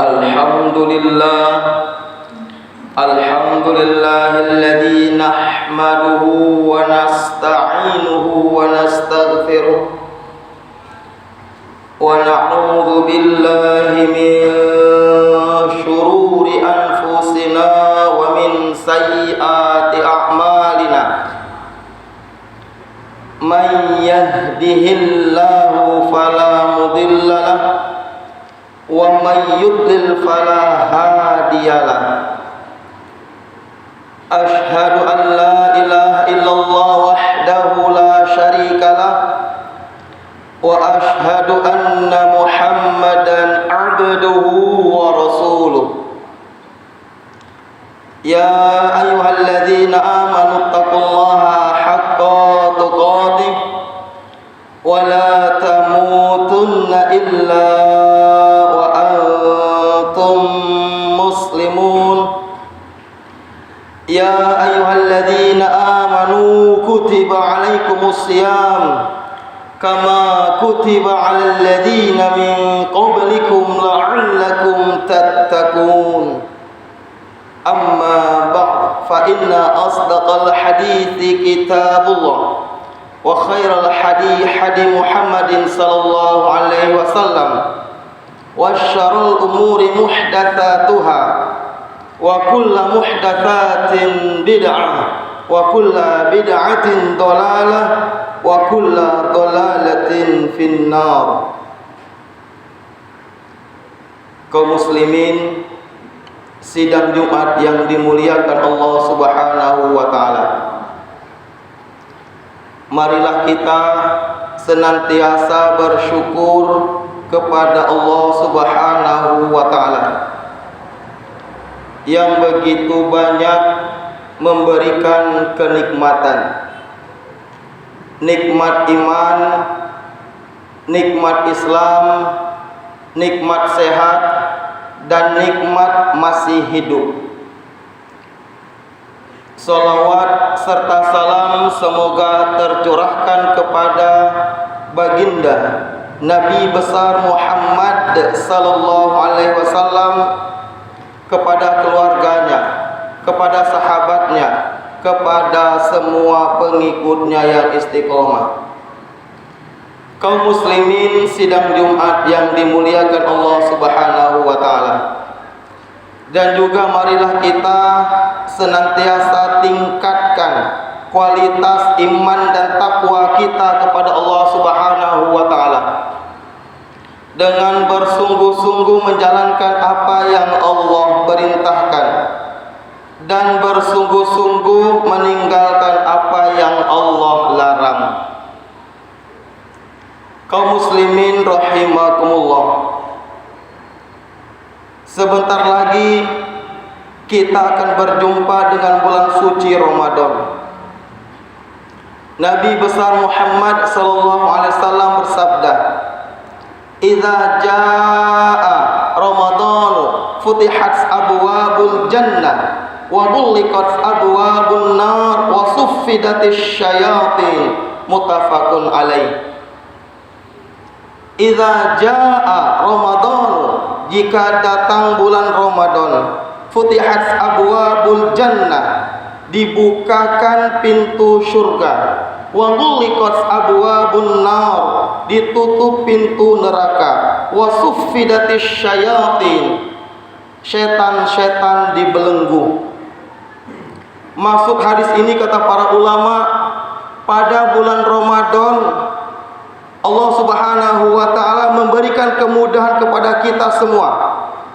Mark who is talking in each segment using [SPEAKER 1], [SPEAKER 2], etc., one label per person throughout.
[SPEAKER 1] Alhamdulillah alladzi nahmaduhu wa nasta'inuhu wa nastaghfiruh wa na'udzu billahi min syururi anfusina wa min sayyiati a'malina. Man yahdihillahu fala mudilla lahu wa man yudlil fala hadiyalah. Ashhadu an la ilaha illallah wahdahu la syarikalah wa ashhadu anna Muhammadan abduhu wa rasuluh. Ya ayyuhalladzina amanu taqullaha haqqa tuqatih wa la tamutunna illa Ya ayyuhalladzina amanu kutiba alaikumus syiyam kama kutiba alal ladzina min qablikum la'allakum tattaqun. Amma ba'd, fa inna asdaqal hadithi kitabullah wa khairal hadi Muhammadin sallallahu alaihi wasallam wa syarrul umuri muhdatsatuha wa kullu muhdatsatin bid'ah wa kullu bid'atin dhalalah wa kullu dhalalatin finnar. Kaum muslimin, sidang Jumat yang dimuliakan Allah Subhanahu wa taala. Marilah kita senantiasa bersyukur kepada Allah Subhanahu wa taala yang begitu banyak memberikan kenikmatan, nikmat iman, nikmat Islam, nikmat sehat, dan nikmat masih hidup. Salawat serta salam semoga tercurahkan kepada baginda Nabi besar Muhammad sallallahu alaihi wasallam, kepada keluarganya, kepada sahabatnya, kepada semua pengikutnya yang istiqomah. Kaum muslimin, sidang Jumat yang dimuliakan Allah Subhanahu wa taala. Dan juga marilah kita senantiasa tingkatkan kualitas iman dan takwa kita kepada Allah Subhanahu wa taala dengan bersungguh-sungguh menjalankan apa yang Allah perintahkan dan bersungguh-sungguh meninggalkan apa yang Allah larang. Kaum muslimin rahimakumullah, sebentar lagi kita akan berjumpa dengan bulan suci Ramadan. Nabi besar Muhammad sallallahu alaihi wasallam bersabda, "Idza jaa Ramadan futihat abwabul jannah wa ghulliqat abwabun nar wa suffidatisy syayatin." Muttafaqun alaih. Idza jaa Ramadan, jika datang bulan Ramadan, futihat abwabul jannah, dibukakan pintu surga, wa ghulliqat abwabun nar, ditutup pintu neraka, wa suffidatisy syayatin, setan-setan dibelenggu. Masuk hadis ini kata para ulama, pada bulan Ramadan Allah Subhanahu wa taala memberikan kemudahan kepada kita semua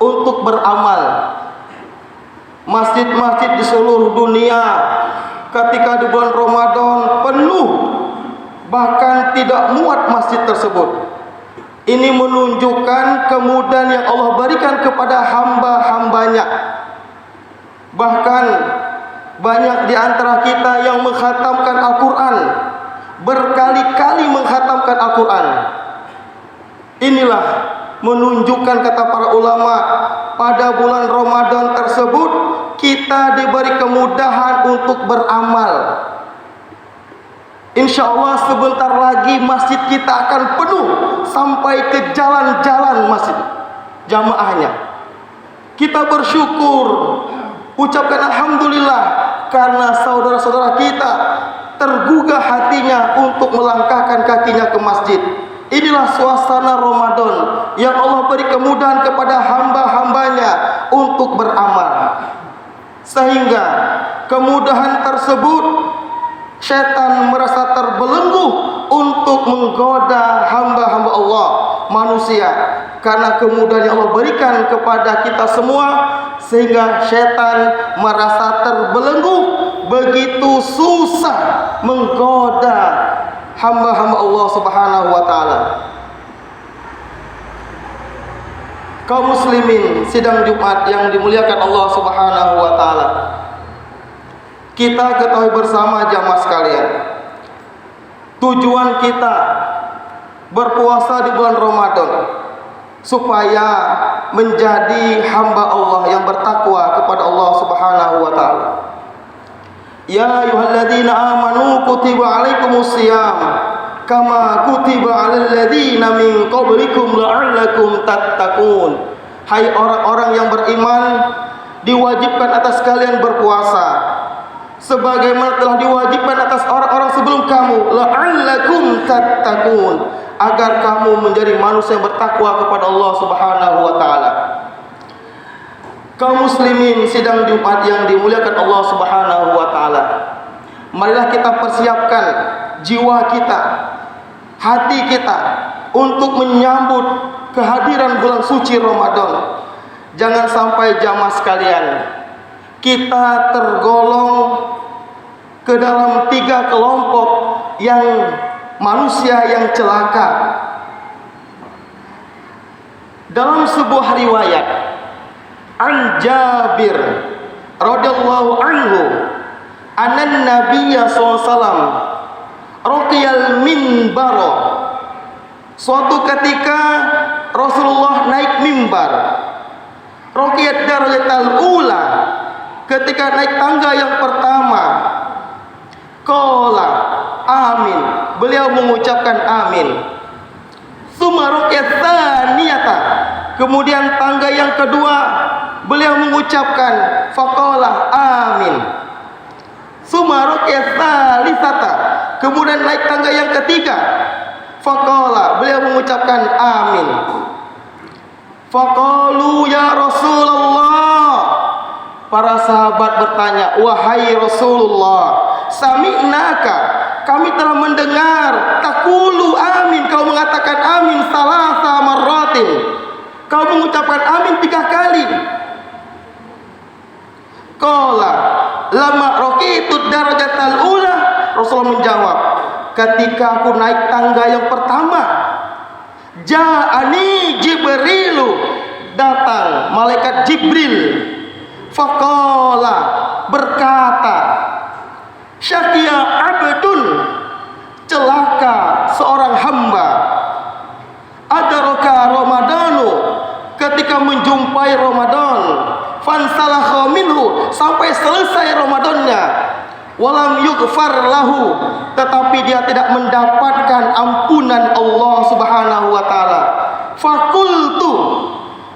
[SPEAKER 1] untuk beramal. Masjid-masjid di seluruh dunia ketika di bulan Ramadan penuh, bahkan tidak muat masjid tersebut. Ini menunjukkan kemudahan yang Allah berikan kepada hamba-hambanya. Bahkan banyak di antara kita yang mengkhatamkan Al-Quran, berkali-kali mengkhatamkan Al-Quran. Inilah menunjukkan, kata para ulama, pada bulan Ramadan tersebut kita diberi kemudahan untuk beramal. Insya Allah sebentar lagi masjid kita akan penuh sampai ke jalan-jalan masjid jamaahnya. kita bersyukur, ucapkan alhamdulillah karena saudara-saudara kita tergugah hatinya untuk melangkahkan kakinya ke masjid. Inilah suasana Ramadan yang Allah beri kemudahan kepada hamba-hambanya untuk beramal. Sehingga kemudahan tersebut syaitan merasa terbelenggu untuk menggoda hamba-hamba Allah, manusia. Karena kemudahan yang Allah berikan kepada kita semua, sehingga syaitan merasa terbelenggu, begitu susah menggoda hamba-hamba Allah Subhanahu wa taala. Kaum muslimin sidang Jumat yang dimuliakan Allah Subhanahu wa taala. Kita ketahui bersama jamaah sekalian, tujuan kita berpuasa di bulan Ramadan supaya menjadi hamba Allah yang bertakwa kepada Allah Subhanahu wa taala. Ya ayyuhalladzina amanu kutiba alaikumusiyam kama kutiba alal ladzina min qablikum la'allakum tattaqun. Hai orang-orang yang beriman, diwajibkan atas kalian berpuasa sebagaimana telah diwajibkan atas orang-orang sebelum kamu, la'allakum tattaqun, agar kamu menjadi manusia yang bertakwa kepada Allah Subhanahu wa taala. Kaum muslimin sidang Jumat yang dimuliakan Allah Subhanahu wa taala, marilah kita persiapkan jiwa kita, hati kita untuk menyambut kehadiran bulan suci Ramadan. Jangan sampai jamaah sekalian kita tergolong ke dalam 3 kelompok yang manusia yang celaka. Dalam sebuah riwayat an Jabir radhiyallahu anhu anan nabiyya sallallahu alaihi wasallam raqiyal minbar. Suatu ketika Rasulullah naik mimbar, raqiyat darajatal ula, ketika naik tangga yang pertama, qala amin, beliau mengucapkan amin. Summa raqiyat tsaniyata, kemudian tangga yang kedua beliau mengucapkan faqala amin. Summa raqiyat tsalisata, kemudian naik tangga yang ketiga, faqala, beliau mengucapkan amin. Faqalu ya Rasulullah, para sahabat bertanya, wahai Rasulullah, sami'naka, kami telah mendengar, taqulu amin, kau mengatakan amin salasa marratin, kau mengucapkan amin 3 kali. Qala lama raqitud darajatal ula, Rasulullah menjawab, ketika aku naik tangga yang pertama, ja'ani Jibrilu, datang malaikat Jibril, faqala, berkata, syaqiya abdun, celaka seorang hamba, adaraka Ramadanu, ketika menjumpai Ramadan, fansalakha minhu, sampai selesai Ramadannya, walam yughfar lahu, tetapi dia tidak mendapatkan ampunan Allah Subhanahu wa taala. Fakultu,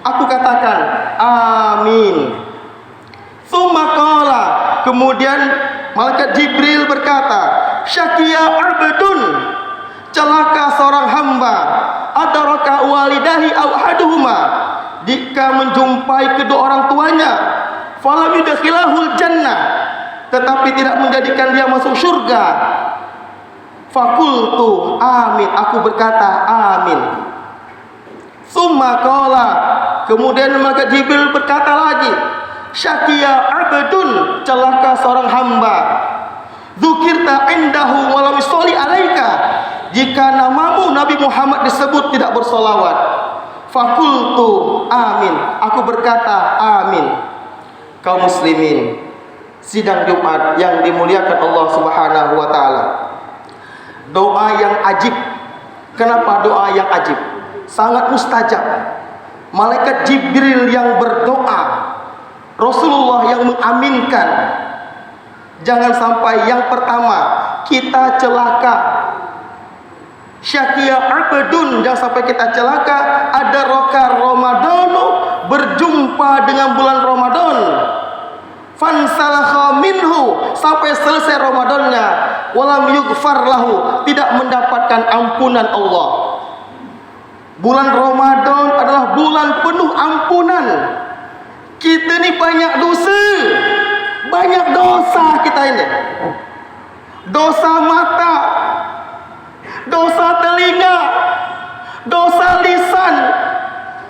[SPEAKER 1] aku katakan amin. Tsumma qala, kemudian malaikat Jibril berkata, syaqiya abdun, celaka seorang hamba, adaraka walidahi aw ahaduhuma, jika menjumpai kedua orang tuanya, falam yudkhilahul jannah, tetapi tidak menjadikan dia masuk surga. Fakultu amin, aku berkata amin. Summa qala, kemudian malaikat Jibril berkata lagi, syaqiya abdun, celaka seorang hamba, dzukirta indahu wa lam yusalli alaika, jika namamu Nabi Muhammad disebut tidak bersolawat. Fakultu amin, aku berkata amin. Kaum muslimin sidang Jumat yang dimuliakan Allah Subhanahu wa taala, doa yang ajib. Kenapa doa yang ajib? Sangat mustajab. Malaikat Jibril yang berdoa, Rasulullah yang mengaminkan. Jangan sampai yang pertama kita celaka, syaqiya abdun, jangan sampai kita celaka, ada roka Ramadanu berjumpa dengan bulan Ramadan, fansalakha minhu, sampai selesai Ramadannya, walam yughfar lahu, tidak mendapatkan ampunan Allah. Bulan Ramadan adalah bulan penuh ampunan. Kita ni banyak dosa, banyak dosa kita ini. Dosa mata, dosa telinga, dosa lisan.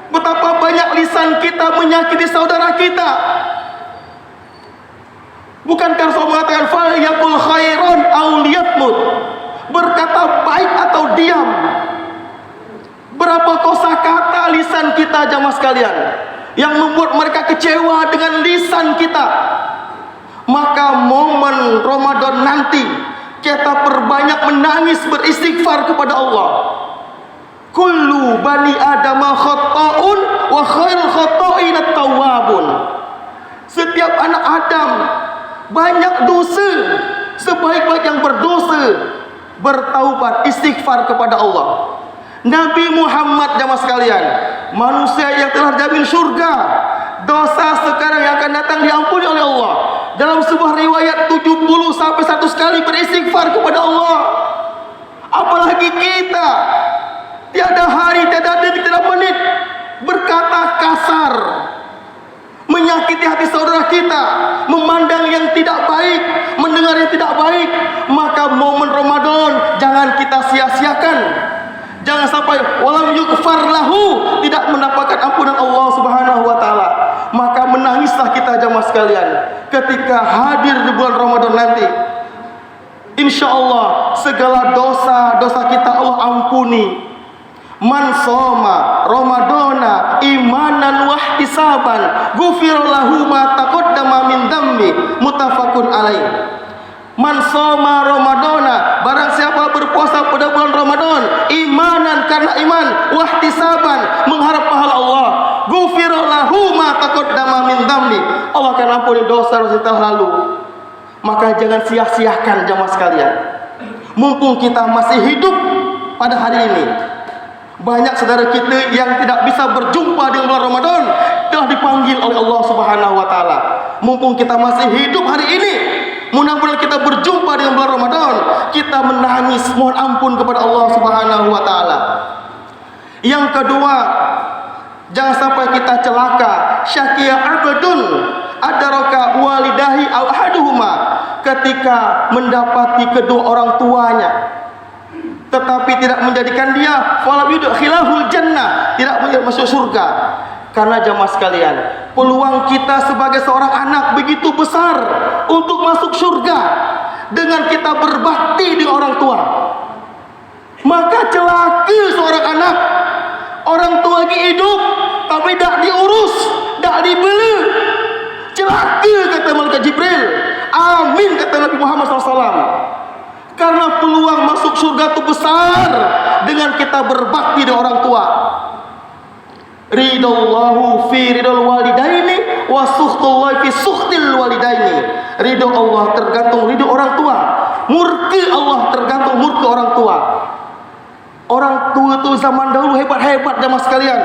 [SPEAKER 1] Betapa banyak lisan kita menyakiti saudara kita. Bukankah Rasul mengatakan falyaqul khairan aw liyatmut, berkata baik atau diam. Berapa kosakata lisan kita jamaah sekalian yang membuat mereka kecewa dengan lisan kita. Maka momen Ramadan nanti kita perbanyak menangis beristighfar kepada Allah. Kullu bani adama khata'un wa khairul khata'in at-tawwabun. Setiap anak Adam banyak dosa, sebaik-baik yang berdosa bertaubat istighfar kepada Allah. Nabi Muhammad jamaah sekalian, manusia yang telah jamin surga, dosa sekarang yang akan datang diampuni oleh Allah. Dalam sebuah riwayat 70 sampai 100 kali beristighfar kepada Allah. Apalagi kita, tiada hari, tiada detik, tiada menit berkata kasar, menyakiti hati saudara kita, memandang yang tidak baik, mendengar yang tidak baik. Maka momen Ramadan jangan kita sia-siakan. Jangan sampai walam yughfar lahu, tidak mendapatkan ampunan Allah Subhanahu wa taala. Maka menangislah kita jamaah sekalian ketika hadir di bulan Ramadan nanti. Insyaallah segala dosa-dosa kita Allah ampuni. Man shoma ramadana imanan wa ihtisaban ghufira lahu ma taqaddama min dhammi, muttafaqun alaih. Man shoma ramadana, barang siapa berpuasa pada bulan Ramadan imanan, karena iman, wa ihtisaban, mengharap pahala Allah, ghufira lahu ma taqaddama min dhammi, Allah akan ampuni dosa-dosa kita lalu. Maka jangan sia-siakan jamaah sekalian. Mumpung kita masih hidup pada hari ini, banyak saudara kita yang tidak bisa berjumpa dengan bulan Ramadan telah dipanggil oleh Allah Subhanahu wa taala. Mumpung kita masih hidup hari ini, mudah-mudahan kita berjumpa dengan bulan Ramadan, kita menangis mohon ampun kepada Allah Subhanahu wa taala. Yang kedua, jangan sampai kita celaka. Syaqiya abdun adraka walidahi aw ahaduhuma, ketika mendapati kedua orang tuanya tetapi tidak menjadikan dia falam yudkhilahul jannah, tidak masuk surga. Karena jamaah sekalian, peluang kita sebagai seorang anak begitu besar untuk masuk surga dengan kita berbakti di orang tua. Maka celaka seorang anak, orang tua lagi hidup tapi tak diurus, tak dibeli. Celaka kata malaikat Jibril. Amin kata Nabi Muhammad SAW. Karena peluang masuk surga itu besar dengan kita berbakti di orang tua. Ridallahu fi ridal walidaini wa sukhtullahi fi sukhtil walidaini. Ridho Allah tergantung ridho orang tua, murka Allah tergantung murka orang tua. Orang tua itu zaman dahulu hebat-hebat jamaah sekalian,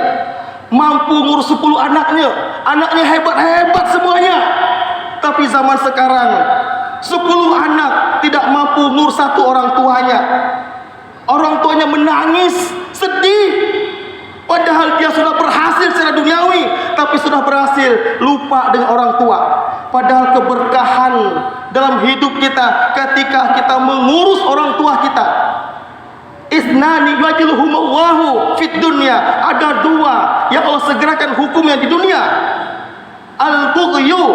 [SPEAKER 1] mampu ngurus 10 anaknya, anaknya hebat-hebat semuanya. Tapi zaman sekarang 10 anak tidak mampu ngurus 1 orang tuanya. Orang tuanya menangis, sedih, padahal dia sudah berhasil secara duniawi, tapi sudah berhasil lupa dengan orang tua. Padahal keberkahan dalam hidup kita ketika kita mengurus orang tua kita. Isnani wajluhumullahu fid dunya, ada 2 yang Allah segerakan hukumnya di dunia. Al-bughyu,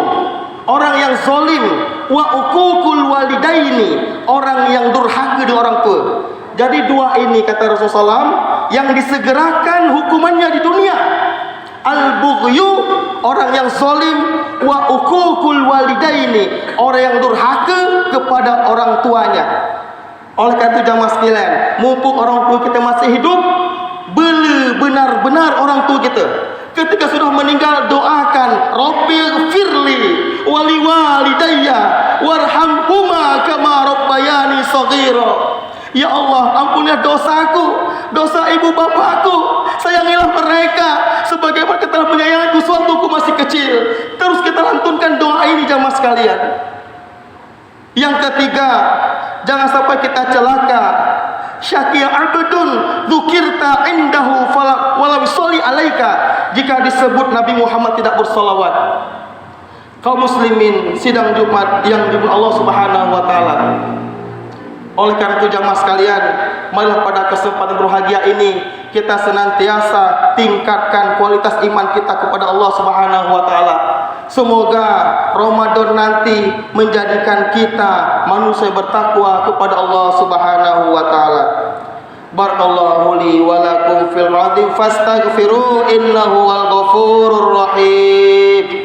[SPEAKER 1] orang yang zalim, wa uququl walidaini, orang yang durhaka di orang tua. Jadi 2 ini kata Rasulullah SAW yang disegerakan hukumannya di dunia. Al-bughyu, orang yang zalim, wa uququl walidaini, orang yang durhaka kepada orang tuanya. Oleh karena itu jamaah sekalian, mumpung orang tua kita masih hidup, bela benar-benar orang tua kita. Ketika sudah meninggal, doakan Rabbighfirli wali walidayya warhamhuma kama rabbayani shaghira. Ya Allah, ampunilah dosaku, dosa ibu bapakku, Sayangilah mereka sebagaimana kita telah menyayangiku suatu aku masih kecil. Terus kita lantunkan doa ini jamaah sekalian. Yang ketiga, jangan sampai kita celaka. Syakia abdun dzukirta indahu walau sholli alaika. Jika disebut Nabi Muhammad tidak bersolawat. Kaum muslimin sidang Jumat yang dimulai Allah Subhanahu wa taala. Oleh karena itu jamaah sekalian, marilah pada kesempatan berbahagia ini kita senantiasa tingkatkan kualitas iman kita kepada Allah Subhanahu wa taala. Semoga Ramadan nanti menjadikan kita manusia bertakwa kepada Allah Subhanahu wa taala. Barakallahu li wa lakum fil 'azim fastaghfiru innahu wal ghafurur rahim.